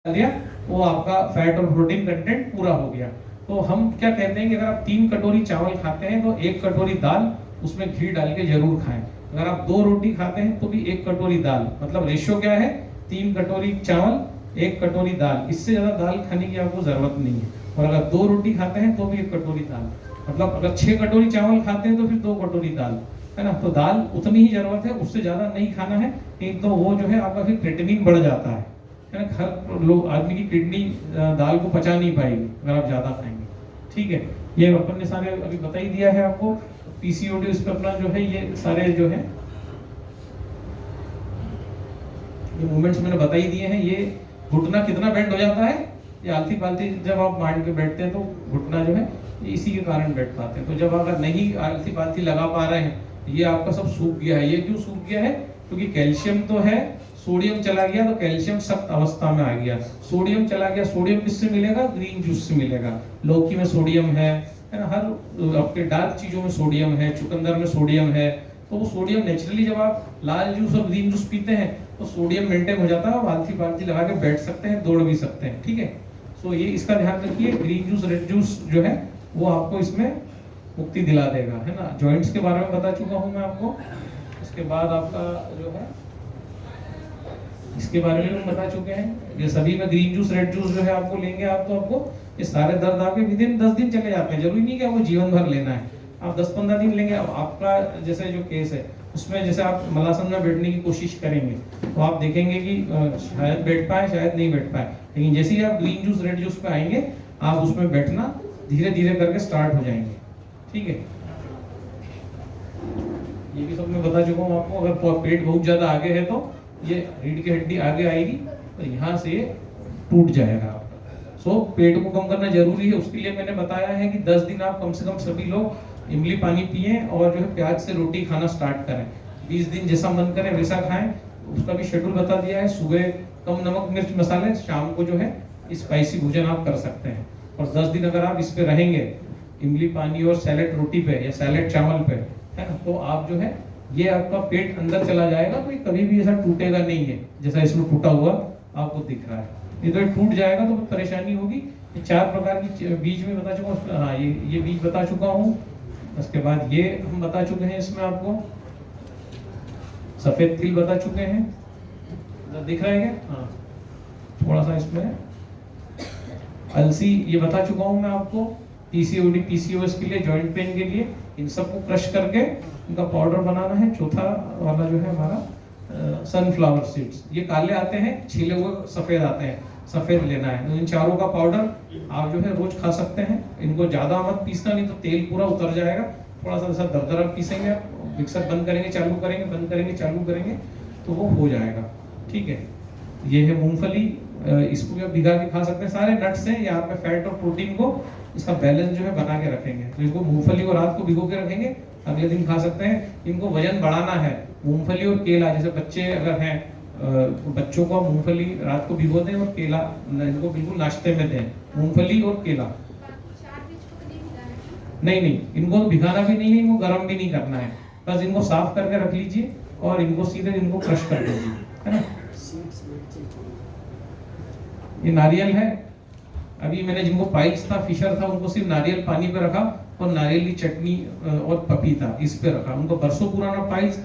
दिया वो आपका फैट और प्रोटीन कंटेंट पूरा हो गया। तो हम क्या कहते हैं कि अगर आप 3 कटोरी चावल खाते हैं तो 1 कटोरी दाल उसमें घी डाल के जरूर खाएं। अगर आप 2 रोटी खाते हैं तो भी 1 कटोरी दाल, मतलब रेशियो क्या है, 3 कटोरी चावल 1 कटोरी दाल। इससे ज्यादा दाल खाने की आपको जरूरत नहीं है। और अगर 2 रोटी खाते हैं तो भी 1 कटोरी दाल, मतलब अगर 6 कटोरी चावल खाते हैं तो फिर 2 कटोरी दाल, है ना। तो दाल उतनी ही जरूरत है, उससे ज्यादा नहीं खाना है। एक तो वो जो है आपका फिर क्रिएटिनिन बढ़ जाता है ना। हर लोग आदमी की किडनी दाल को पचा नहीं पाएगी अगर आप ज्यादा खाएंगे। ठीक है, ये अपन ने सारे अभी बता ही दिया है आपको। पीसीओडी इस पर अपना जो है ये सारे जो है ये मूवमेंट्स मैंने बता ही दिए हैं। ये घुटना कितना बेंड हो जाता है, ये आलती पालती जब आप मांड के बैठते हैं तो घुटना जो है ये इसी के कारण बैठ पाते हैं। तो जब अगर नहीं आलती पालती लगा पा रहे हैं, ये आपका सब सूख गया है। ये क्यों सूख गया है? क्योंकि कैल्शियम तो है, सोडियम चला गया, तो कैल्शियम सख्त अवस्था में आ गया। सोडियम चला गया, सोडियम किससे मिलेगा? ग्रीन जूस से मिलेगा। लौकी में सोडियम है ना। हर आपके डार्क चीजों में सोडियम है, चुकंदर में सोडियम है। तो वो सोडियम नेचुरली जब आप लाल जूस और ग्रीन जूस पीते हैं तो सोडियम मेंटेन हो जाता है, और आलती पालती लगा के बैठ सकते हैं, दौड़ भी सकते हैं। ठीक है, सो ये इसका ध्यान रखिए। ग्रीन जूस रेड जूस जो है वो आपको इसमें मुक्ति दिला देगा, है ना। जॉइंट्स के बारे में बता चुका हूं मैं आपको। उसके बाद आपका जो है इसके बारे में बता चुके हैं। ये सभी में ग्रीन जूस रेड जूस जो है आपको लेंगे आप, तो आपको ये सारे दर्द आपके विद इन 10 दिन चले जाते हैं। जरूरी नहीं कि आपको जीवन भर लेना है, आप 10-15 दिन लेंगे। अब आपका जैसे जो केस है उसमें जैसे आप मलासन में बैठने की कोशिश करेंगे तो आप देखेंगे कि शायद बैठ पाए, शायद नहीं बैठ पाए। लेकिन जैसे ही आप ग्रीन जूस रेड जूस पे आएंगे, आप उसमें बैठना धीरे धीरे करके स्टार्ट हो जाएंगे। ठीक है, ये भी सब मैं बता चुका हूँ आपको। अगर पेट बहुत ज्यादा आगे है तो ये रीढ़ की हड्डी आगे आएगी और यहाँ से ये टूट जाएगा आपका। सो पेट को कम करना जरूरी है। उसके लिए मैंने बताया है कि 10 दिन आप कम से कम सभी लोग इमली पानी पिए और जो है प्याज से रोटी खाना स्टार्ट करें। 20 दिन जैसा मन करे वैसा खाएं। उसका भी शेड्यूल बता दिया है। सुबह कम नमक मिर्च मसाले, शाम को जो है स्पाइसी भोजन आप कर सकते हैं। और 10 दिन अगर आप इस पे रहेंगे, इमली पानी और सैलेड रोटी पे या सैलेड चावल पे, है ना, तो आप जो है ये आपका पेट अंदर चला जाएगा। तो ये कभी भी ऐसा टूटेगा नहीं है जैसा इसमें टूटा हुआ आपको दिख रहा है। ये तो टूट जाएगा तो परेशानी होगी। ये 4 प्रकार की बीज में बता चुका हूँ। हाँ, ये बीज बता चुका हूँ। उसके बाद ये हम बता चुके हैं। इसमें आपको सफेद तिल बता चुके हैं, दिख रहा है क्या? हाँ, थोड़ा सा इसमें अलसी ये बता चुका हूँ मैं आपको। पीसीओडी पीसीओएस के लिए, जॉइंट पेन के लिए, इन सबको क्रश करके इनका पाउडर बनाना है। चौथा वाला जो है हमारा सनफ्लावर सीड्स, ये काले आते हैं, छिले हुए सफेद आते हैं, सफेद लेना है। तो इन चारों का पाउडर आप जो है रोज खा सकते हैं। इनको ज्यादा मत पीसना, नहीं तो तेल पूरा उतर जाएगा। थोड़ा सा ऐसा दरदरा पीसेंगे, मिक्सर बंद करेंगे चालू करेंगे, बंद करेंगे चालू करेंगे, तो वो हो जाएगा। ठीक है, ये है मूंगफली, इसको भी आप भिगा के खा सकते हैं। सारे नट्स हैं, यहाँ पे फैट और प्रोटीन को इसका बैलेंस जो है बना के रखेंगे। तो इसको मूंगफली को रात को भिगो के रखेंगे, अगले दिन खा सकते हैं। इनको वजन बढ़ाना है, मूंगफली और केला, जैसे बच्चे अगर हैं, बच्चों को मूंगफली रात को भिगो दें और केला इनको बिल्कुल नाश्ते में दें। मूंगफली और केला नहीं, इनको भिगाना भी नहीं है, इनको गर्म भी नहीं करना है। बस इनको साफ करके रख लीजिए और इनको सीधे इनको क्रश कर दीजिए, है ना। ये नारियल है। अभी मैंने जिनको पाइल्स था, फिशर था, उनको सिर्फ नारियल पानी पे रखा और नारियल की चटनी और पपीता इस पे रखा। उनको बरसों पुराना पाइल्स,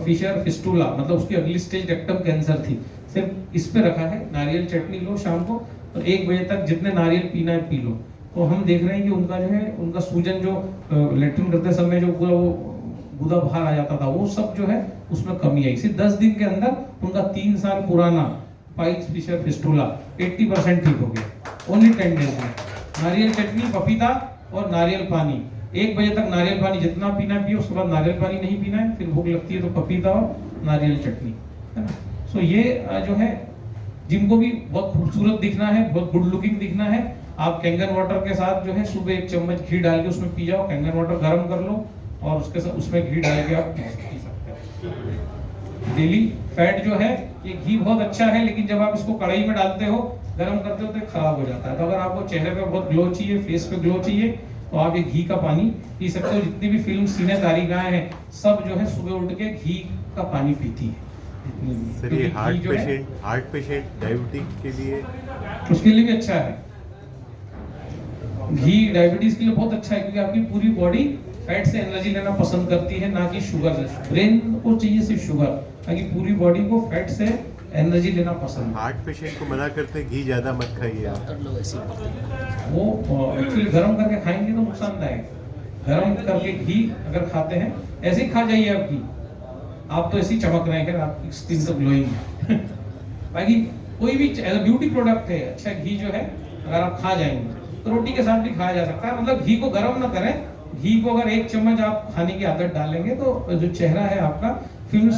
फिशर, फिस्टुला, मतलब उसकी अगली स्टेज रेक्टम कैंसर थी, सिर्फ इस पे रखा है। नारियल चटनी लो शाम को, और 1 बजे तक जितने नारियल पीना है पी लो। तो हम देख रहे हैं कि उनका जो है, उनका सूजन जो लेट्रिन करते समय जो पूरा वो गुदा बाहर आ जाता था, वो सब जो है उसमें कमी आई। सिर्फ 10 दिन के अंदर उनका 3 साल पुराना पाइल्स, फिशर, फिस्टुला 80% ठीक हो गया। ओनली 10 डेज में। नारियल चटनी, पपीता और नारियल पानी। 1 बजे तक नारियल पानी जितना पीना है पियो, उसके बाद नारियल पानी नहीं पीना है। फिर भूख लगती है तो पपीता और नारियल चटनी, है ना। सो ये जो है, जिनको भी बहुत खूबसूरत दिखना है, बहुत गुड लुकिंग दिखना है, आप कैंगन वाटर के साथ जो है सुबह 1 चम्मच घी डाल के उसमें पी जाओ। कैंगन वाटर गर्म कर लो और उसके साथ उसमें घी डाल के आप पी सकते हैं। डेली फैट जो है, ये घी बहुत अच्छा है, लेकिन जब आप इसको कढ़ाई में डालते हो, गर्म करते हो, तो खराब हो जाता है। तो अगर आपको चेहरे पे बहुत ग्लो चाहिए, फेस पे ग्लो चाहिए, तो आप ये घी का पानी पी सकते हो। जितनी भी फिल्म सीने तारिकाएं हैं, सब जो है सुबह उठ के घी का पानी पीती है। सर ये हार्ट पेशेंट डायबिटीज के लिए उसके लिए भी अच्छा है। घी डायबिटीज के लिए बहुत अच्छा है, क्योंकि आपकी पूरी बॉडी फैट से एनर्जी लेना पसंद करती है, ना कि शुगर से। ब्रेन को चाहिए सिर्फ शुगर, ताकि पूरी बॉडी को फैट से एनर्जी लेना पसंद है। हार्ट पेशेंट को मना करते हैं घी ज्यादा मत खाइए। वो एक्चुअली गर्म करके खाएंगे तो नुकसानदायक। गर्म करके घी अगर खाते हैं, ऐसे ही खा जाइए आप घी, आप तो ऐसे ही चमक रहे हैं, आपकी स्किन तो ग्लोइंग है। बाकी कोई भी एज अ ब्यूटी प्रोडक्ट है, अच्छा घी जो है अगर आप खा जाएंगे तो रोटी के साथ भी खाया जा सकता है। मतलब घी को गर्म ना करें, घी को अगर 1 चम्मच आप खाने की आदत डालेंगे तो जो चेहरा है आपका, फिल्म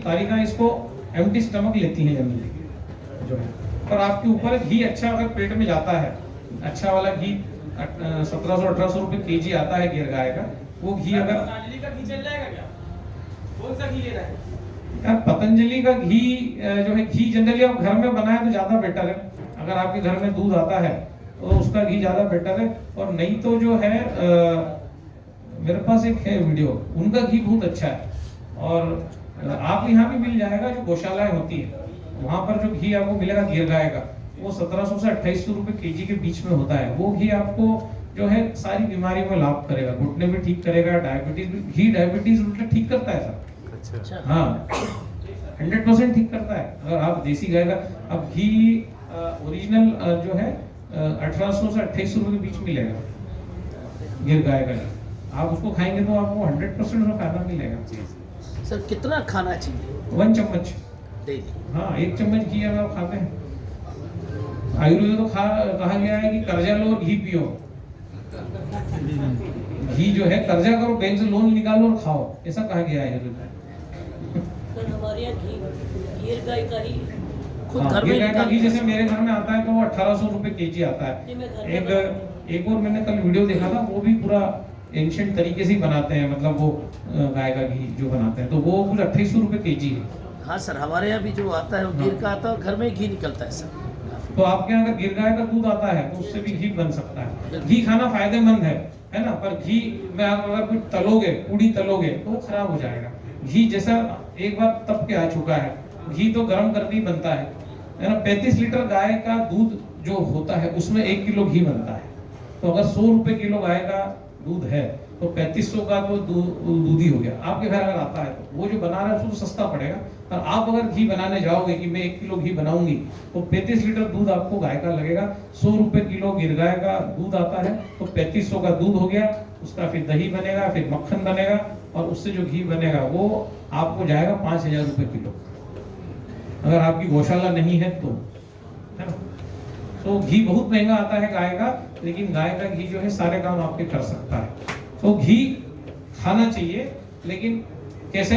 तारिका इसको एम्प्टी स्टमक लेती है जनरली जो है। पर आपके ऊपर घी अच्छा अगर पेट में जाता है, अच्छा वाला घी 1700-1800 रुपए केजी आता है गिर गाय का, वो घी अगर पतंजलि का घी चल जाएगा क्या? कौन सा घी लेना है? यार पतंजलि का घी जो है, घी जनरली आप घर में बनाए तो ज्यादा बेटर है। अगर आपके घर में दूध आता है तो उसका घी ज्यादा बेटर है। और नहीं तो जो है मेरे पास एक है वीडियो, उनका घी बहुत अच्छा है। और आप यहाँ भी मिल जाएगा, जो गौशालाएं होती है वहां पर जो घी आपको मिलेगा गिर गाय का, वो 1700 से 2800 रुपए केजी के बीच में होता है। वो घी आपको जो है सारी बीमारियों में लाभ करेगा, घुटने भी ठीक करेगा, डायबिटीज भी। घी डायबिटीज उल्टा ठीक करता है सर। अच्छा हाँ 100% ठीक करता है। अगर आप देसी गाय का, अब घी ओरिजिनल जो है 1800 से 2800 रुपए के बीच मिलेगा गिर गाय का। आप उसको खाएंगे तो आपको 100% उसका फायदा मिलेगा। सर कितना खाना चाहिए? 1 चम्मच डेली? हाँ 1 चम्मच घी अगर आप खाते हैं। आयुर्वेद तो कहा गया है कि कर्जा लो और घी पियो। घी जो है कर्जा करो, बैंक से लोन निकालो और खाओ, ऐसा कहा गया है आयुर्वेद में। सर हमारे यहाँ घी गिर गाय का ही खुद हाँ, घर में गिर गाय का निकाल- घी जैसे मेरे घर में आता है तो वो 1800 रुपए केजी आता है। नहीं, मैं घर में बनाती हूँ। एक और मैंने कल वीडियो देखा था, वो भी पूरा एंशिएंट तरीके से ही बनाते हैं, मतलब वो गाय का घी जो बनाते हैं, तो वो कुछ 2800 रुपए केजी है। हाँ सर, हमारे यहाँ भी जो आता है वो गिर का आता है और घर में ही घी निकलता है सर। तो आपके यहाँ अगर गिर गाय का दूध आता है तो उससे भी घी बन सकता है। घी खाना फायदेमंद है ना, पर घी में आप अगर कुछ तलोगे, पूड़ी तलोगे तो वो खराब हो जाएगा। घी जैसा एक बार तप के आ चुका है, घी तो गर्म करके ही बनता है ना। 35 लीटर गाय का दूध जो होता है उसमें 1 किलो घी बनता है। तो अगर 100 रुपए किलो गाय का दूध है तो 3500 का तो दूध ही हो गया। आपके घर अगर आता है तो वो जो बना रहा है उसको तो सस्ता पड़ेगा। पर आप अगर घी बनाने जाओगे कि मैं 1 किलो घी बनाऊंगी तो 35 लीटर दूध आपको गाय का लगेगा। 100 रुपए किलो गिर गाय का दूध आता है तो 3500 का दूध हो गया, उसका फिर दही बनेगा, फिर मक्खन बनेगा, और उससे जो घी बनेगा वो आपको जाएगा 5000 रुपए किलो, अगर आपकी गौशाला नहीं है तो, है ना। तो घी बहुत महंगा आता है गाय का, लेकिन गाय का घी जो है सारे काम आपके कर सकता है। तो घी खाना चाहिए, लेकिन कैसे?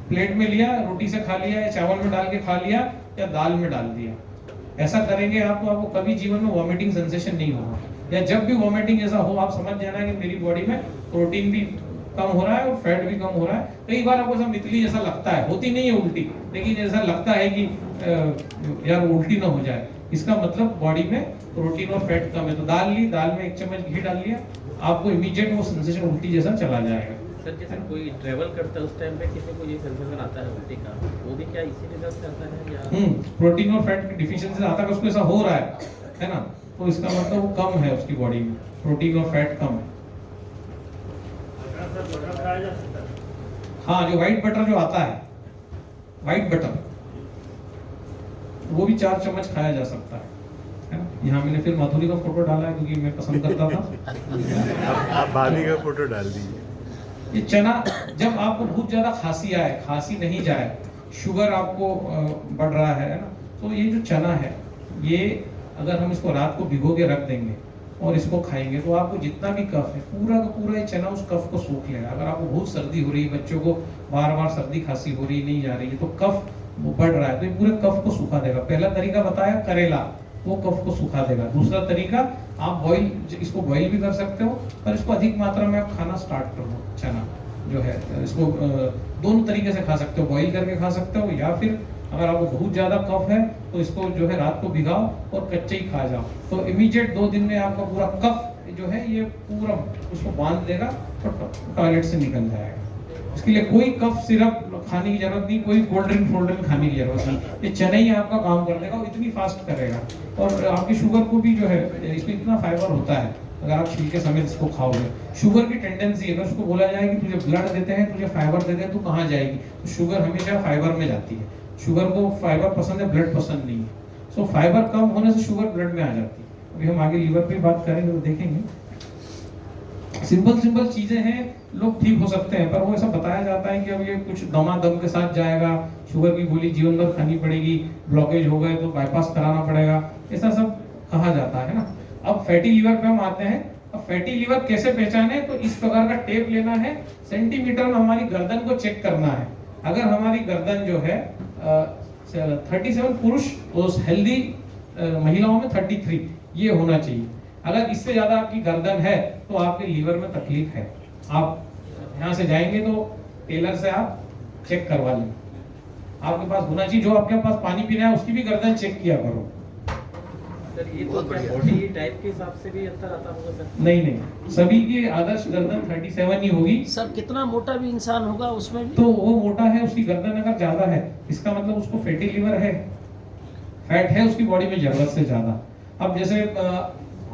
प्लेट में लिया, रोटी से खा लिया, या चावल में डाल के खा लिया, या दाल में डाल दिया। ऐसा करेंगे आप तो आपको कभी जीवन में वॉमिटिंग सेंसेशन नहीं होगा। या जब भी वॉमिटिंग ऐसा हो, आप समझ जाना कि मेरी बॉडी में प्रोटीन भी कम हो रहा है और फैट भी कम हो रहा है। कई बार आपको सब मितली जैसा लगता है, होती नहीं है उल्टी, लेकिन ऐसा लगता है कि यार उल्टी ना हो जाए, इसका मतलब बॉडी में प्रोटीन और फैट कम है। तो दाल ली, दाल में 1 चम्मच घी डाल लिया, आपको इमीडिएट वो सेंसेशन उल्टी जैसा चला जाएगा। सर जैसे कोई ट्रैवल करता है उस टाइम पे किसी को ये सेंसेशन आता है उल्टी का, वो भी क्या इसी वजह से आता है या? प्रोटीन और फैट की डिफिशियंसी आता है, उसको ऐसा हो रहा है ना, तो इसका मतलब वो कम है, उसकी बॉडी में प्रोटीन और फैट कम है। हाँ, जो व्हाइट बटर जो आता है, व्हाइट बटर, वो भी 4 चम्मच खाया जा सकता है ना। यहाँ मैंने फिर माधुरी का फोटो डाला है क्योंकि मैं पसंद करता था। आप भाभी का फोटो डाल दीजिए। ये चना, जब आपको बहुत ज्यादा खांसी आए, खांसी नहीं जाए, शुगर आपको बढ़ रहा है ना, तो ये जो चना है, ये अगर हम इसको रात को भिगो के रख देंगे और इसको खाएंगे तो आपको जितना भी कफ है पूरा का पूरा ये चना उस कफ को सूख लेगा। अगर आपको बहुत सर्दी हो रही है, बच्चों को बार बार सर्दी खांसी हो रही नहीं जा रही है, तो कफ बढ़ रहा है, तो ये पूरे कफ को सुखा देगा। पहला तरीका बताया करेला, वो कफ को सुखा देगा। दूसरा तरीका, आप बॉईल, इसको बॉईल भी कर सकते हो, पर इसको अधिक मात्रा में आप खाना स्टार्ट करो। चना जो है इसको दोनों तरीके से खा सकते हो, बॉईल करके खा सकते हो, या फिर अगर आपको बहुत ज्यादा कफ है तो इसको जो है रात को भिगाओ और कच्चे ही खा जाओ, तो इमीडिएट 2 दिन में आपका पूरा कफ जो है ये पूरा उसको बांध देगा और टॉयलेट से निकल जाएगा। उसके लिए कोई कफ सिरप खाने की जरूरत नहीं, कोई कोल्ड ड्रिंक खाने की जरूरत नहीं, ये चना ही आपका काम कर देगा, इतनी फास्ट करेगा। और आपकी शुगर को भी जो है, इसमें इतना फाइबर होता है, अगर आप छिलके समेत इसको खाओगे। शुगर की टेंडेंसी, अगर उसको बोला जाए कि तुझे ब्लड देते हैं, तुझे फाइबर देते हैं, तो कहाँ जाएगी? तो शुगर हमेशा फाइबर में जाती है। शुगर को फाइबर पसंद है, ब्लड पसंद नहीं है। सो फाइबर कम होने से शुगर ब्लड में आ जाती है। अभी हम आगे लीवर पे बात करेंगे तो देखेंगे। सिंपल चीजें हैं, लोग ठीक हो सकते हैं, पर वो ऐसा बताया जाता है कि अब ये कुछ दमादम के साथ जाएगा, शुगर की गोली जीवन भर खानी पड़ेगी, ब्लॉकेज हो गए तो बाईपास कराना पड़ेगा, ऐसा सब कहा जाता है ना। अब फैटी लीवर पे हम आते हैं। अब फैटी लीवर कैसे पहचाने? तो इस प्रकार का टेप लेना है, सेंटीमीटर में हमारी गर्दन को चेक करना है। अगर हमारी गर्दन जो है 37 पुरुष और हेल्दी महिलाओं में 33 ये होना चाहिए। अगर इससे ज्यादा आपकी गर्दन है तो आपके लीवर में तकलीफ है। आप यहाँ से जाएंगे तो टेलर से आप चेक करवा लें। आपके पास होना चाहिए, जो आपके पास पानी पीना है उसकी भी गर्दन चेक किया करो। सर ये तो बॉडी टाइप के हिसाब से भी अंतर आता होगा सर? नहीं, सभी की आदर्श गर्दन 37 ही होगी। सर कितना मोटा भी इंसान होगा उसमें भी तो वो मोटा है, उसकी गर्दन अगर ज्यादा है, इसका मतलब उसको फैटी लीवर है, फैट है उसकी बॉडी में जरूरत से ज्यादा। अब जैसे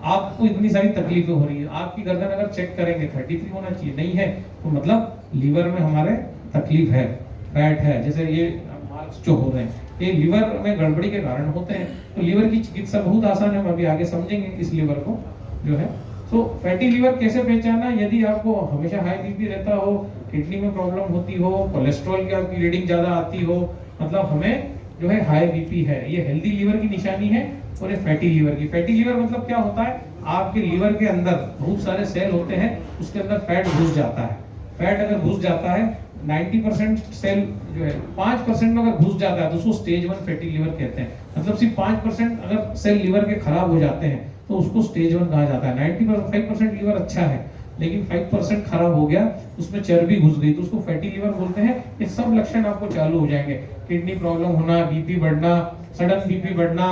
आपको इतनी सारी तकलीफें हो रही है, आपकी गर्दन अगर चेक करेंगे 33 होना चाहिए, नहीं है तो मतलब लीवर में हमारे तकलीफ है, फैट है। जैसे ये मार्क्स जो हो रहे हैं, ये लीवर में गड़बड़ी के कारण होते हैं। तो लीवर की चिकित्सा बहुत आसान है, हम अभी आगे समझेंगे इस लीवर को जो है। तो फैटी लीवर कैसे पहचानना? यदि आपको हमेशा हाई बीपी रहता हो, किडनी में प्रॉब्लम होती हो, कोलेस्ट्रॉल की आपकी रीडिंग ज्यादा आती हो, मतलब हमें जो है हाई बीपी है, ये हेल्दी लीवर की निशानी है। और ये फैटी लीवर की, फैटी लीवर मतलब क्या होता है? आपके लीवर के अंदर बहुत सारे सेल होते हैं, उसके अंदर फैट घुस जाता है। फैट अगर घुस जाता है, 90% सेल जो है 5% में अगर घुस जाता है तो उसको स्टेज 1 फैटी लीवर कहते हैं। मतलब सिर्फ 5% अगर सेल लीवर के खराब हो जाते हैं तो उसको स्टेज 1 कहा जाता है। 95% लीवर अच्छा है, लेकिन 5% खराब हो गया, उसमें चर्बी घुस गई तो उसको फैटी लीवर बोलते हैं। ये सब लक्षण आपको चालू हो जाएंगे, किडनी प्रॉब्लम होना, बीपी बढ़ना, सडन बीपी बढ़ना,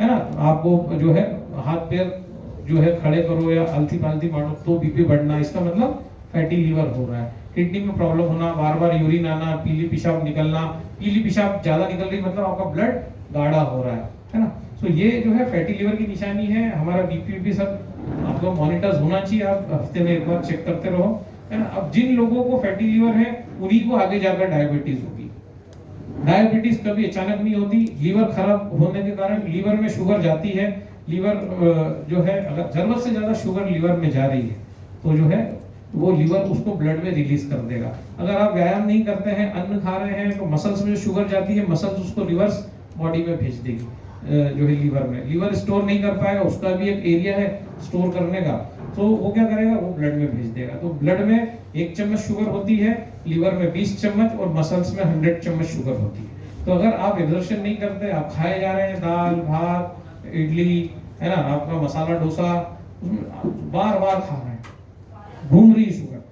है ना, आपको जो है हाथ पैर जो है खड़े करो या आलती पालती मारो तो बीपी बढ़ना, इसका मतलब फैटी लीवर हो रहा है। किडनी में प्रॉब्लम होना, बार बार यूरिन आना, पीली पेशाब निकलना, पीली पेशाब ज्यादा निकल रही मतलब आपका ब्लड गाढ़ा हो रहा है ना। तो ये जो है फैटी लीवर की निशानी है। हमारा बीपी भी सब आपको मॉनिटर्स होना चाहिए, आप हफ्ते में एक बार चेक करते रहो, है ना। अब जिन लोगों को फैटी लीवर है उन्हीं को आगे जाकर डायबिटीज होगी। डायबिटीज कभी अचानक नहीं होती, लीवर खराब होने के कारण लीवर में शुगर जाती है। लीवर जो है अगर जरूरत से ज्यादा शुगर लीवर में जा रही है तो जो है वो लीवर उसको ब्लड में रिलीज कर देगा। अगर आप व्यायाम नहीं करते हैं, अन्न खा रहे हैं, तो मसल्स में जो शुगर जाती है, मसल्स उसको रिवर्स बॉडी में भेज देगी। जो है लीवर में, लीवर स्टोर नहीं कर पाएगा, उसका भी एक एरिया है स्टोर करने का, तो वो क्या करेगा, वो ब्लड में भेज देगा। तो ब्लड में 1 चम्मच शुगर होती है, लीवर में 20 चम्मच और मसल्स में 100 चम्मच शुगर होती है। तो अगर आप एक्सर्शन नहीं करते, आप खाए जा रहे हैं दाल भात इडली, है ना, आपका मसाला डोसा बार बार खा रहे हैं, घूम रही शुगर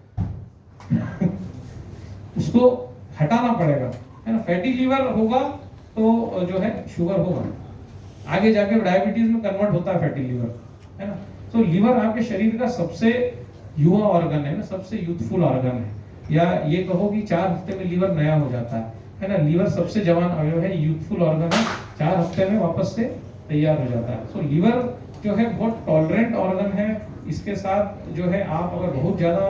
उसको हटाना पड़ेगा, है ना। फैटी लीवर होगा तो जो है शुगर होगा, आगे जाके डायबिटीज में कन्वर्ट होता है फैटी लीवर, है ना। तो लीवर आपके शरीर का सबसे युवा ऑर्गन है ना, सबसे यूथफुल ऑर्गन है, या ये कहो कि 4 हफ्ते में लीवर नया हो जाता है ना। लीवर सबसे जवान अवयव है, यूथफुल ऑर्गन है, 4 हफ्ते में वापस से तैयार हो जाता है। सो लीवर जो है बहुत टॉलरेंट ऑर्गन है। इसके साथ जो है आप अगर बहुत ज्यादा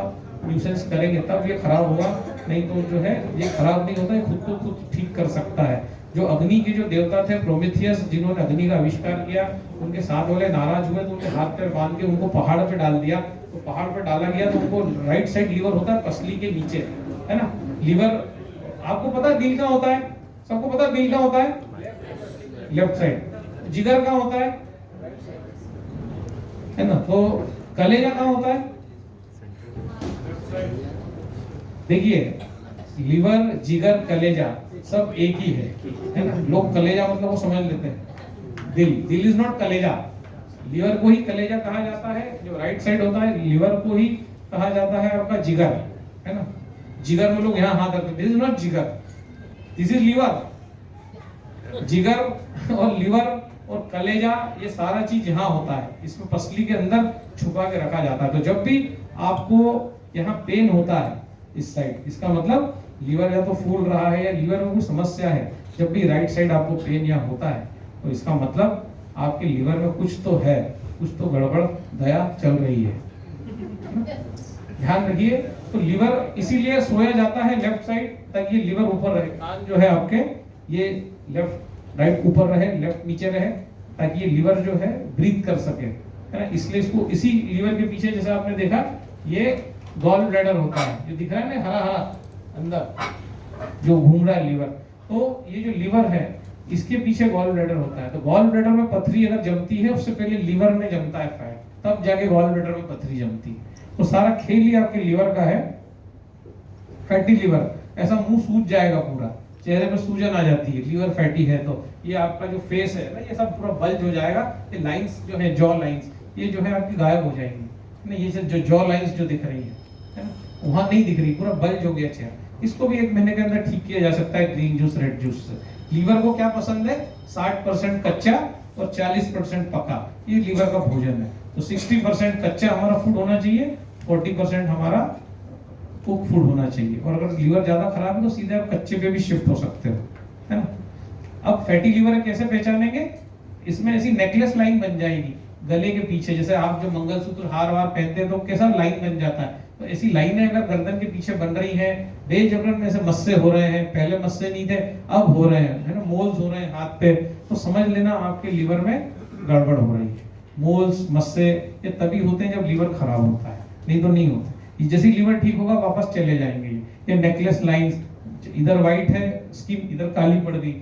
न्यूसेंस करेंगे तब ये खराब होगा, नहीं तो जो है ये खराब नहीं होता है, खुद को खुद ठीक कर सकता है। जो अग्नि के जो देवता थे प्रोमेथियस, जिन्होंने अग्नि का आविष्कार किया, उनके साथ वाले नाराज हुए तो उनके हाथ पैर बांध के उनको पहाड़ पे डाल दिया। तो पहाड़ पे डाला गया तो उनको राइट साइड लीवर होता है पसली के नीचे, है ना। लीवर आपको पता है दिल का होता है, सबको पता है दिल का होता है लेफ्ट साइड, जिगर का होता है ना। तो कलेजा का होता है, देखिए लीवर जिगर कलेजा सब एक ही है ना। लोग कलेजा मतलब वो समझ लेते हैं, दिल इज नॉट कलेजा। लीवर को ही कलेजा कहा जाता है, जो राइट साइड होता है। लीवर को ही कहा जाता है आपका जिगर, है ना। जिगर में लोग यहाँ हाथ रखते हैं, दिस इज नॉट जिगर, दिस इज लीवर। जिगर और लीवर और कलेजा ये सारा चीज यहाँ होता है, इसमें पसली के अंदर छुपा के रखा जाता है। तो जब भी आपको यहाँ पेन होता है इस साइड। इसका मतलब लीवर या तो फूल रहा है या लीवर में कोई समस्या है। जब भी राइट साइड आपको पेन या होता है तो इसका मतलब आपके लीवर में कुछ तो है, कुछ तो गड़बड़ दया चल रही है। ध्यान रखिए। तो लीवर इसीलिए सोया जाता है लेफ्ट साइड, ताकि लीवर ऊपर रहे। कान जो है आपके ये लेफ्ट राइट ऊपर रहे, लेफ्ट नीचे रहे, ताकि ये लीवर जो है ब्रीथ कर सके, है ना। इसलिए इसको इसी लीवर के पीछे जैसे आपने देखा ये गॉल ब्लैडर होता है, जो दिख रहा है ना हरा हरा अंदर जो घूम रहा है लीवर। तो ये जो लीवर है इसके पीछे गॉल ब्लैडर होता है। तो गॉल ब्लैडर में पथरी अगर जमती है उससे पहले लीवर में जमता है फैट, तब जाके गॉल ब्लैडर में पथरी जमती है। तो सारा खेल ही आपके लीवर का है। फैटी लीवर, ऐसा मुंह सूज जाएगा पूरा, चेहरे पे सूजन आ जाती है, लीवर फैटी है तो ये आपका जो फेस है ना ये सब पूरा बल्ज हो जाएगा। ये लाइंस जो है जॉ लाइंस ये जो है आपकी गायब हो जाएंगी ना। ये जो जॉ लाइंस जो दिख रही है ना वहां नहीं दिख रही, पूरा बल्ज हो गया चेहरा। इसको भी 1 महीने के अंदर ठीक किया जा सकता है ग्रीन जूस रेड जूस से। लीवर को क्या पसंद है? 60% कच्चा और 40% पका, ये लीवर का भोजन है। तो 60% कच्चा हमारा फूड होना चाहिए, 40% हमारा कुक फूड होना चाहिए। और अगर लीवर ज्यादा खराब है तो सीधे आप कच्चे पे भी शिफ्ट हो सकते हो, है ना। अब फैटी लीवर कैसे पहचानेंगे? इसमें ऐसी नेकलेस लाइन बन जाएगी गले के पीछे, जैसे आप जो मंगलसूत्र हार वार पहनते हैं तो कैसा लाइन बन जाता है, तो ऐसी लाइनें अगर गर्दन के पीछे बन रही हैं, बेजबरन में से मस्से हो रहे हैं, पहले मस्से नहीं थे अब हो रहे हैं, है ना, मोल्स हो रहे हैं हाथ पे, तो समझ लेना आपके लीवर में गड़बड़ हो रही है। मोल्स मस्से ये तभी होते हैं जब लीवर खराब होता है, नहीं तो नहीं होता। जैसे लीवर ठीक होगा वापस चले जाएंगे। ये नेकलेस लाइंस, इधर व्हाइट है स्किन, इधर काली पड़ गई,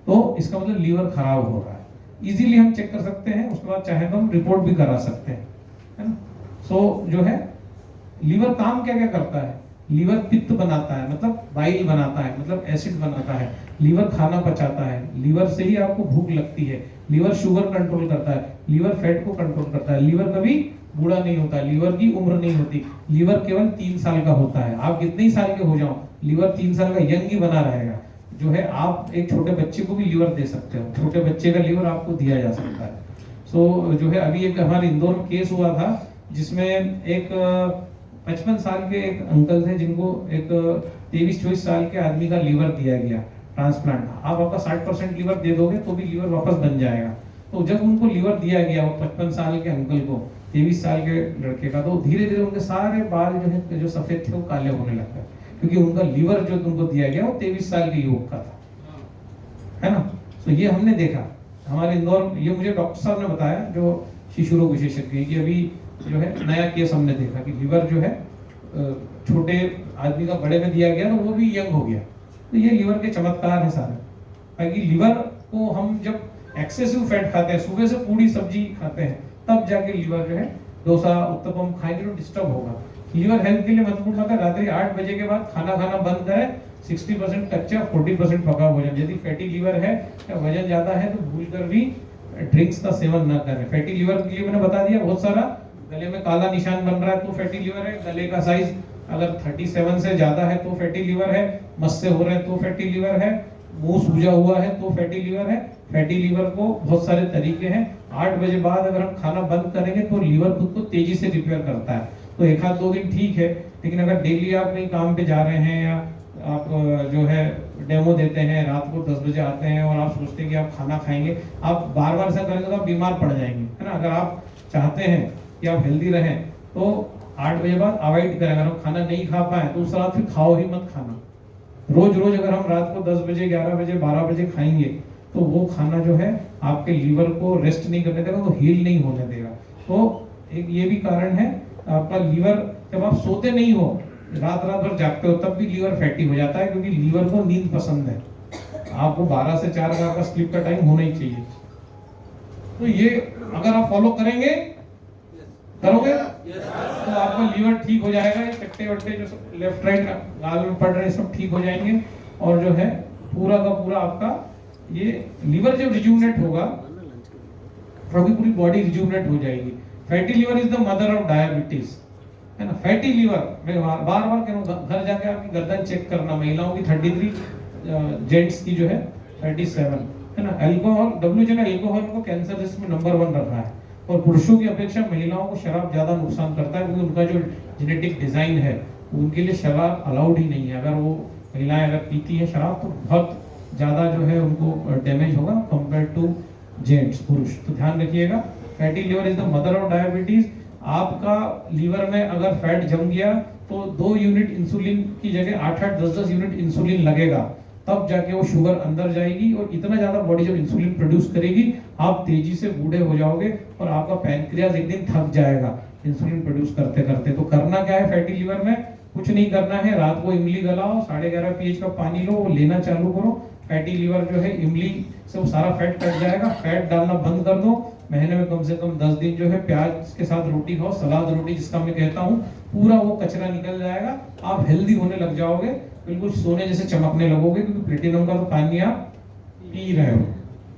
तो इसका मतलब लीवर खराब हो रहा है। इजीली हम चेक कर सकते हैं, उसके बाद चाहे तो हम रिपोर्ट भी करा सकते हैं, है ना। सो जो है लीवर काम क्या क्या करता है? लीवर पित्त बनाता है, मतलब बाइल बनाता है, मतलब एसिड बनाता है। लीवर खाना पचाता है, लीवर से ही आपको भूख लगती है। लीवर शुगर कंट्रोल करता है, लीवर फैट को कंट्रोल करता है। लीवर कभी बूढ़ा नहीं होता, लीवर की उम्र नहीं होती। लीवर केवल 3 साल का होता है। आप कितने ही साल के हो जाओ, लीवर 3 साल का यंग ही बना रहेगा। जो है आप एक छोटे बच्चे को भी लीवर दे सकते हो, छोटे बच्चे का लीवर आपको दिया जा सकता है। सो जो है अभी एक हमारे इंदौर में केस हुआ था जिसमें एक 55 साल के एक अंकल थे जिनको एक 23-24 साल के आदमी का लीवर दिया गया ट्रांसप्लांट। आप आपका 60% लीवर दे दोगे तो भी लीवर वापस बन जाएगा। तो जब उनको लीवर दिया गया वो 55 साल के अंकल को 23 साल के लड़के का, तो धीरे धीरे उनके सारे बाल जो है जो सफेद थे वो काले होने लग गए, क्योंकि उनका लीवर जो उनको दिया गया वो 23 साल के युवक का था, है ना। तो ये हमने देखा हमारे इंदौर, ये मुझे डॉक्टर साहब ने बताया जो शिशु रोग विशेषज्ञ, कि अभी जो है नया केस हमने देखा कि लीवर जो है छोटे आदमी का बड़े में दिया गया तो वो भी यंग हो गया। तो ये लीवर के चमत्कार है सारे। ताकि लीवर को हम जब एक्सेसिव फैट खाते हैं, सुबह से पूरी सब्जी खाते हैं, तब जाके लीवर जो है डोसा उत्तपम खाएंगे तो डिस्टर्ब होगा। लीवर हेल्थ के लिए महत्वपूर्ण होता है। रात्रि 8 बजे के बाद खाना खाना बंद करें। 60% कच्चा 40% पका भोजन। यदि फैटी लीवर है या वजन ज्यादा है तो भूलकर भी ड्रिंक्स का सेवन न करें। फैटी लीवर के लिए मैंने बता दिया बहुत सारा। गले में काला निशान बन रहा है तो फैटी लीवर है। गले का साइज अगर 37 से ज्यादा है तो फैटी लीवर है। मस्से हो रहे हैं तो फैटी लीवर है। मुंह सूजा हुआ है तो फैटी लीवर है। फैटी लीवर को बहुत सारे तरीके हैं। 8 बजे बाद अगर हम खाना बंद करेंगे तो लीवर खुद को तेजी से रिपेयर करता है। तो 1-2 दिन ठीक है, लेकिन अगर डेली आप कहीं काम पे जा रहे हैं या आप जो है डेमो देते हैं, रात को 10 बजे आते हैं और आप सोचते हैं कि आप खाना खाएंगे, आप बार बार ऐसा करेंगे तो आप बीमार पड़ जाएंगे, है ना। अगर आप चाहते हैं कि आप हेल्दी रहें तो 8 बजे बाद अवॉइड करें। अगर हम खाना नहीं खा पाए तो उस रात फिर खाओ ही मत खाना। रोज रोज अगर हम रात को 10 बजे 11 बजे 12 बजे खाएंगे तो वो खाना जो है आपके लीवर को रेस्ट नहीं करने देगा, तो हील नहीं होने देगा। तो एक ये भी कारण है आपका लीवर, जब आप सोते नहीं हो, रात भर जागते हो, तब भी लीवर फैटी हो जाता है, क्योंकि लीवर को नींद पसंद है। आपको 12 से 4 घंटे का स्लीप का टाइम होना ही चाहिए। तो ये अगर आप फॉलो करोगे तो आपका लीवर ठीक हो जाएगा। ये चट्टे वट्टे जो लेफ्ट राइट गाल में पड़ रहे हैं सब ठीक हो जाएंगे, और जो है पूरा का पूरा आपका ये लीवर जब रिजुवनेट होगा तो आपकी पूरी बॉडी रिजुवनेट हो जाएगी। Fatty liver is the mother of diabetes, है ना। फैटी लीवर मैं बार बार कह रहा हूँ, घर जाके आपकी गर्दन चेक करना। महिलाओं की 33, जेंट्स की जो है 37, है ना। अल्कोहल, WHO ने अल्कोहल को कैंसर रिस्क में नंबर 1 रखा है, और पुरुषों की अपेक्षा महिलाओं को शराब ज्यादा नुकसान करता है, क्योंकि उनका जो जेनेटिक डिजाइन है उनके लिए शराब अलाउड ही नहीं है। अगर वो महिलाएं अगर पीती हैं शराब तो बहुत ज़्यादा जो है उनको डैमेज होगा कंपेयर टू जेंट्स, पुरुष। तो ध्यान रखिएगा, fatty liver is the mother of diabetes. आपका लीवर में अगर फैट जम गया तो 2 यूनिट इंसुलिन की जगह 8-8, 10-10 यूनिट इंसुलिन लगेगा, तब जाके वो शुगर अंदर जाएगी और इतना ज्यादा बॉडी जब इंसुलिन प्रोड्यूस करेगी आप तेजी से बूढ़े हो जाओगे और आपका पैनक्रियाज एक दिन थक जाएगा इंसुलिन प्रोड्यूस करते करते। तो करना क्या है फैटी लिवर में? कुछ नहीं करना है, रात को इमली गलाओ, 11.5 pH का पानी लो, वो लेना चालू करो। फैटी लीवर जो है इमली से वो सारा फैट कट जाएगा। फैट डालना बंद कर दो। महीने में कम से कम 10 दिन जो है प्याज के साथ रोटी खाओ, सलाद रोटी जिसका मैं कहता हूँ, पूरा वो कचरा निकल जाएगा। आप हेल्दी होने लग जाओगे, बिल्कुल सोने जैसे चमकने लगोगे, क्योंकि प्लेटिनम का तो पानी आप पी रहे हो,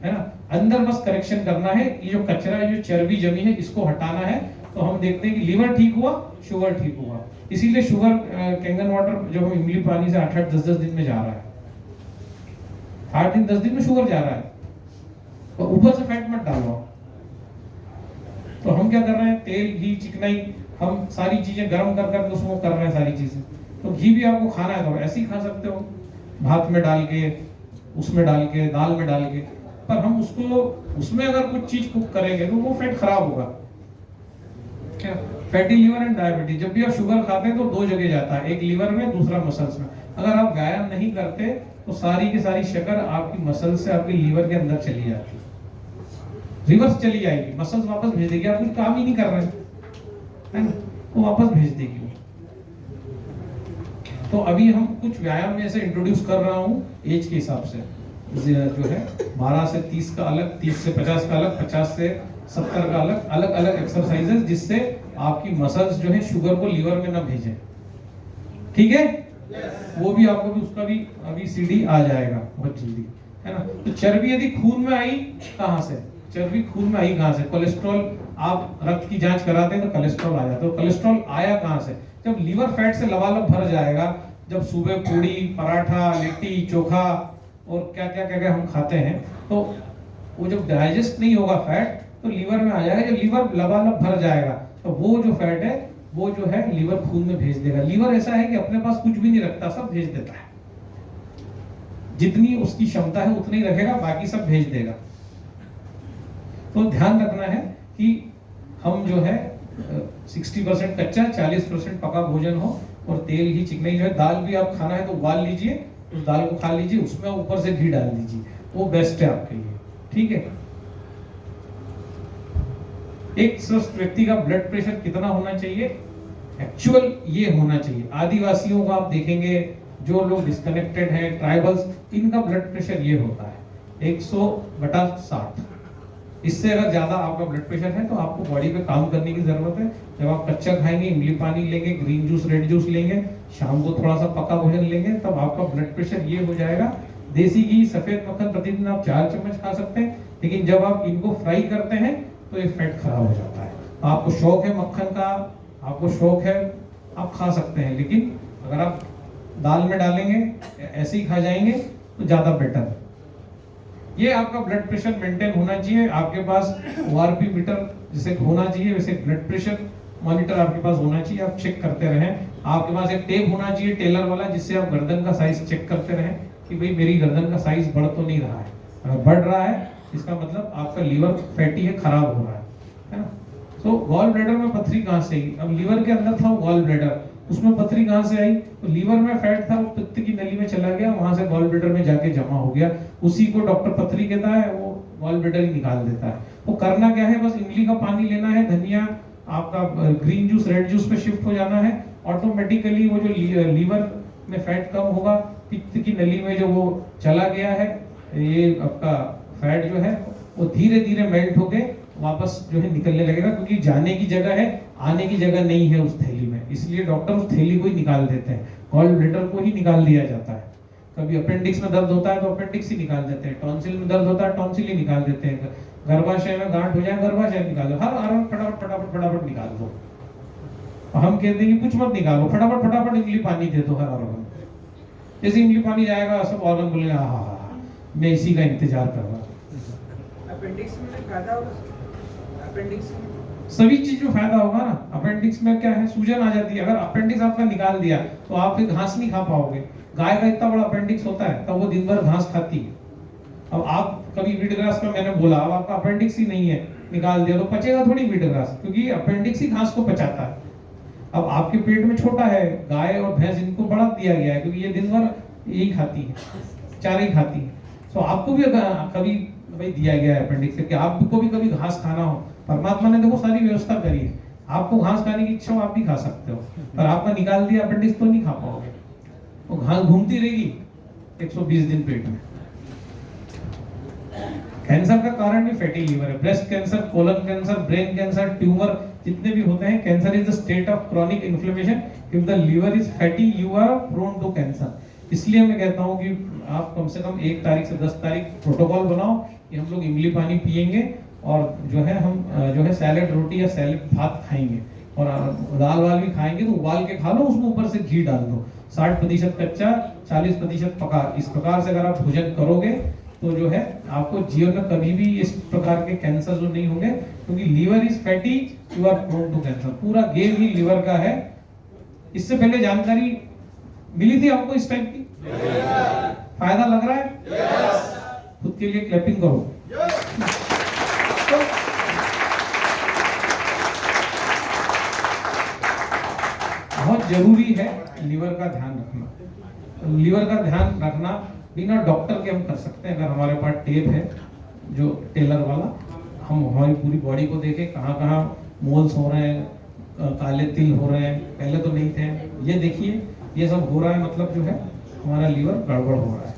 है ना। अंदर बस करेक्शन करना है, ये जो कचरा है, जो चर्बी जमी है, इसको हटाना है। तो हम देखते हैं कि लीवर ठीक हुआ, शुगर ठीक हुआ। इसीलिए शुगर कैंगन वाटर जो हम इमली पानी से 8-8, 10-10 दिन में जा रहा है। 8 दिन 10 दिन में शुगर जा रहा है और ऊपर से फैट मत डालो। तो हम क्या कर रहे हैं, तेल घी चिकनाई हम सारी चीजें गर्म कर कर उसको कर रहे हैं सारी चीजें। तो घी भी आपको खाना है तो ऐसे ही खा सकते हो, भात में डाल के, उसमें डाल के, दाल में डाल के। पर हम उसको उसमें अगर कुछ चीज कुक करेंगे तो वो फैट खराब होगा। क्या फैटी लीवर एंड डायबिटीज, जब भी आप शुगर खाते हैं तो 2 जगह जाता है, एक लीवर में, दूसरा मसल्स में। अगर आप व्यायाम नहीं करते तो सारी की सारी शक्कर आपकी मसल से आपके लीवर के अंदर चली जाती है, रिवर्स चली जाएगी, मसल्स वापस भेज देगी। आप कुछ काम ही नहीं कर रहे हैं, वो वापस भेज देगी। तो अभी हम कुछ व्यायाम में ऐसे इंट्रोड्यूस कर रहा हूँ एज के हिसाब से, जो है 12 से 30 का अलग, 30 से 50 का अलग, 50 से 70 का अलग, अलग अलग एक्सरसाइजेस, जिससे आपकी मसल्स जो है शुगर को लीवर में ना भेजें। ठीक है, वो भी आपको भी उसका भी अभी सीडी आ जाएगा बहुत जल्दी, है ना। तो चर्बी यदि खून में आई, कहां से चर्बी खून में आई, कहां से? कोलेस्ट्रॉल, आप रक्त की जांच कराते हैं तो कोलेस्ट्रॉल आ जाता है। तो कोलेस्ट्रॉल आया कहां से? जब लीवर फैट से लबालब भर जाएगा, जब सुबह पूड़ी, पराठा, लिट्टी, चोखा और क्या क्या क्या क्या हम खाते हैं, तो वो जब डाइजेस्ट नहीं होगा फैट तो लीवर में आ जाएगा। जब लीवर लबालब भर जाएगा तो वो जो फैट है वो जो है लीवर खून में भेज देगा। लीवर ऐसा है कि अपने पास कुछ भी नहीं रखता, सब भेज देता है। जितनी उसकी क्षमता है उतनी ही रखेगा, बाकी सब भेज देगा। तो ध्यान रखना है कि हम जो है 60% कच्चा, 40% पका भोजन हो, और तेल घी चिकनाई जो है, दाल भी आप खाना है तो उबाल लीजिए, उस दाल को खा लीजिए, उसमें ऊपर से घी डाल दीजिए, वो बेस्ट है आपके लिए। ठीक है। एक स्वस्थ व्यक्ति का ब्लड प्रेशर कितना होना चाहिए? एक्चुअल ये होना चाहिए। आदिवासियों को आप देखेंगे, जो लोग डिस्कनेक्टेड हैं, ट्राइबल्स, इनका ब्लड प्रेशर ये होता है 100/60। इससे अगर ज्यादा आपका ब्लड प्रेशर है तो आपको बॉडी पे काम करने की जरूरत है। जब आप कच्चा खाएंगे, इमली पानी लेंगे, ग्रीन जूस, रेड जूस लेंगे, शाम को थोड़ा सा पका भोजन लेंगे, तब आपका ब्लड प्रेशर ये हो जाएगा। देसी घी, सफेद मक्खन प्रतिदिन आप 4 चम्मच खा सकते हैं, लेकिन जब आप इनको फ्राई करते हैं तो ये फैट खराब हो जाता है। आपको शौक है मक्खन का, आपको शौक है, आप खा सकते हैं, लेकिन अगर आप दाल में डालेंगे, ऐसे ही खा जाएंगे तो ज्यादा बेटर है। ये आपका ब्लड प्रेशर मेंटेन होना चाहिए। आपके पास ORP मीटर जैसे होना चाहिए, वैसे ब्लड प्रेशर मॉनिटर आपके पास होना चाहिए। आप चेक करते रहें। आपके पास एक टेप होना चाहिए टेलर वाला, जिससे आप गर्दन का साइज चेक करते रहें कि भाई मेरी गर्दन का साइज बढ़ तो नहीं रहा है। अगर बढ़ रहा है इसका मतलब आपका लीवर फैटी है, खराब हो रहा है ना। तो गॉल ब्लैडर में पथरी कहां से आई? अब लीवर के अंदर था गॉल ब्लैडर, उसमें पथरी कहां से आई? तो लीवर में फैट था, वो पित्त की नली में चला गया, वहां से गॉल ब्लैडर में जाके जमा हो गया। उसी को डॉक्टर पथरी कहता है, वो गॉल ब्लैडर ही निकाल देता है। वो करना क्या है, बस इमली का पानी लेना है, धनिया, आपका ग्रीन जूस, रेड जूस पे शिफ्ट हो जाना है। ऑटोमेटिकली वो जो लीवर में फैट कम होगा, पित्त की नली में जो वो चला गया है, ये आपका फैट जो है वो धीरे धीरे मेल्ट होके वापस जो है निकलने लगेगा, क्योंकि जाने की जगह है, आने की जगह नहीं है उस थैली में। इसलिए डॉक्टर उस थैली को ही निकाल देते हैं, गॉल ब्लैडर को ही निकाल दिया जाता है। कभी अपेंडिक्स में दर्द होता है तो अपेंडिक्स ही निकाल देते हैं, टॉन्सिल में दर्द होता है टॉन्सिल ही निकाल देते हैं, गर्भाशय में गांठ हो जाए गर्भाशय निकाल दो, हर आराम फटाफट फटाफट फटाफट निकाल दो। हम कहते हैं कि कुछ मत निकालो, फटाफट फटाफट इमली पानी दे दो हर ऑर्गन। जैसे इमली पानी जाएगा सब ऑर्गन बोलेंगे हाँ हाँ हाँ मैं इसी का इंतजार कर रहा हूँ। अपेंडिक्स में फायदा होगा? अपेंडिक्स सभी चीज में फायदा होगा ना। अपेंडिक्स में क्या है, सूजन आ जाती है, अगर अपेंडिक्स आपका निकाल दिया तो आप फिर घास नहीं खा पाओगे। गाय का इतना बड़ा अपेंडिक्स होता है तब वो दिन भर घास खाती है। अब आप कभी व्हीट ग्रास का मैंने बोला, अब आपका अपेंडिक्स ही नहीं है, निकाल दिया तो पचेगा थोड़ी व्हीट ग्रास, क्योंकि अपेंडिक्स ही घास को पचाता है। अब आपके पेट में छोटा है, गाय और भैंस इनको बढ़ा दिया गया है क्योंकि ये दिन भर यही खाती है, चारा ही खाती है। तो आपको भी कभी भाई दिया गया है अपेंडिक्स से कि आपको भी कभी घास खाना हो, परमात्मा ने देखो सारी व्यवस्था करी है, आपको घास खाने की इच्छा हो आप भी खा सकते हो, पर आपका निकाल दिया अपेंडिक्स तो नहीं खा पाओगे, वो घास घूमती रहेगी 120 दिन पेट में। कैंसर का कारण भी फैटी लीवर है। Breast cancer, colon cancer, brain cancer, tumour जितने भी होते हैं, cancer is the state of chronic inflammation. If the liver is fatty you are prone to cancer. इसलिए मैं कहता हूं कि आप कम से कम 1 तारीख से 10 तारीख प्रोटोकॉल बनाओ कि हम लोग इमली पानी पिएंगे और जो है हम जो है सैलेड रोटी या सैलेड भात खाएंगे और दाल वाल भी खाएंगे तो उबाल के खा लो, उसमें ऊपर से घी डाल दो, 60% कच्चा 40% पका। इस प्रकार से अगर आप भोजन करोगे तो जो है आपको जीवन में कभी भी इस प्रकार के कैंसर जो नहीं होंगे, क्योंकि liver is fatty you are prone to cancer. पूरा गेम ही लीवर का है। इससे पहले जानकारी मिली थी आपको इस टाइप की? फायदा लग रहा है? खुद के लिए क्लैपिंग करो। बहुत जरूरी है लीवर का ध्यान रखना। लीवर का ध्यान रखना बिना डॉक्टर के हम कर सकते हैं। अगर हमारे पास टेप है जो टेलर वाला, हम हमारी पूरी बॉडी को देखें कहाँ कहाँ मोल्स हो रहे हैं, काले तिल हो रहे हैं, पहले तो नहीं थे, ये देखिए ये सब हो रहा है, मतलब जो है हमारा लीवर गड़बड़ हो रहा है,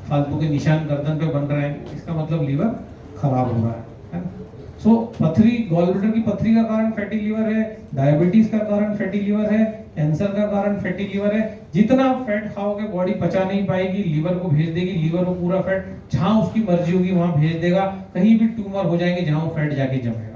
फालतू के निशान गर्दन पे बन रहे हैं, इसका मतलब लीवर खराब हो रहा है। सो पथरी, गॉलब्लैडर की पथरी का कारण फैटी लीवर है, डायबिटीज का कारण फैटी लीवर है, कैंसर का कारण फैटी लीवर है। जितना आप फैट खाओगे बॉडी पचा नहीं पाएगी, लीवर को भेज देगी, लीवर को पूरा फैट जहां उसकी मर्जी होगी वहां भेज देगा। कहीं भी ट्यूमर हो जाएंगे जहां वो फैट जाके जमेगा,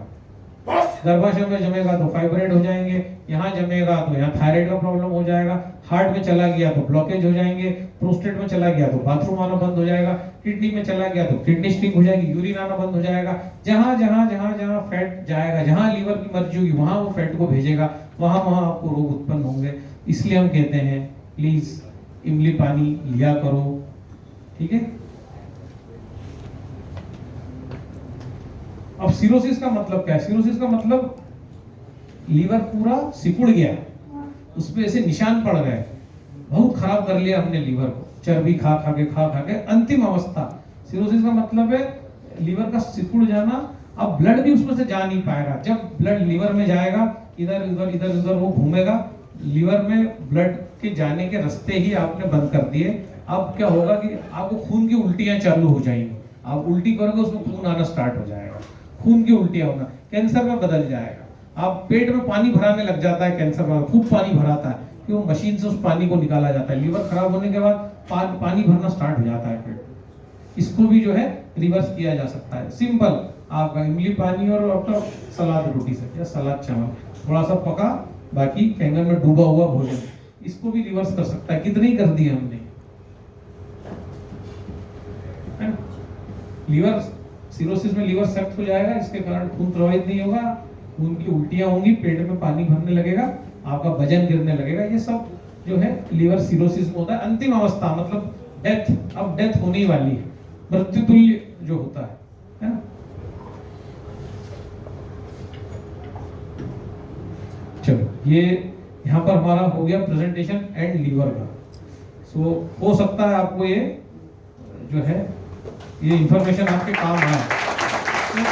गर्भाशय में जमेगा तो फाइब्रोइड हो जाएंगे, यहाँ जमेगा तो यहाँ थायराइड का प्रॉब्लम हो जाएगा, हार्ट में चला गया तो ब्लॉकेज हो जाएंगे, प्रोस्टेट में चला गया तो बाथरूम आना बंद हो जाएगा, किडनी में चला गया तो किडनी स्टिंग हो जाएगी, यूरिन आना बंद हो जाएगा। जहां जहां जहां जहां फैट जाएगा, जहां लीवर की मर्जी होगी वहां वो फैट को भेजेगा, वहां वहां आपको रोग उत्पन्न होंगे। इसलिए हम कहते हैं प्लीज इमली पानी लिया करो, ठीक है। अब सिरोसिस का मतलब क्या है? सिरोसिस का मतलब लीवर पूरा सिकुड़ गया, उस पे ऐसे निशान पड़ गए, बहुत खराब कर लिया हमने लीवर को, चर्बी खा खा के अंतिम अवस्था। सिरोसिस का मतलब है लीवर का सिकुड़ जाना। अब ब्लड भी उसमें से जा नहीं पाएगा। जब ब्लड लीवर में जाएगा, इधर उधर इधर उधर वो घूमेगा, लीवर में ब्लड के जाने के रास्ते ही आपने बंद कर दिए। अब क्या होगा कि आपको खून की उल्टियां चालू हो जाएंगी, आप उल्टी करोगे उसमें खून आना स्टार्ट हो जाएगा, खून की उल्टियां होना कैंसर में बदल जाएगा। आप पेट में पानी भराने लग जाता है, कैंसर वाला खूब पानी भराता है कि वो मशीन से उस पानी को निकाला जाता है। लीवर खराब होने के बाद पानी भरना स्टार्ट हो जाता है पेट। इसको भी जो है रिवर्स किया जा सकता है। सिंपल, आपका इमली पानी और आपका सलाद रोटी से या सलाद चावल थोड़ा सा पका, बाकी कैंगर में डूबा हुआ भोजन, इसको भी रिवर्स कर सकता है। कितनी कर दी हमने। लीवर सिरोसिस में लीवर सख्त हो जाएगा, इसके कारण खून प्रवाहित नहीं होगा, खून की उल्टियां होंगी, पेट में पानी भरने लगेगा, आपका वजन गिरने लगेगा। ये सब जो है लीवर सिरोसिस में होता है। अंतिम अवस्था मतलब डेथ, अब डेथ होने वाली है, मृत्यु तुल्य जो होता है ना। चलो, ये यहाँ पर हमारा हो गया प्रेजेंटेशन एंड लीवर का। सो हो सकता है आपको ये जो है ये इंफॉर्मेशन आपके काम आए।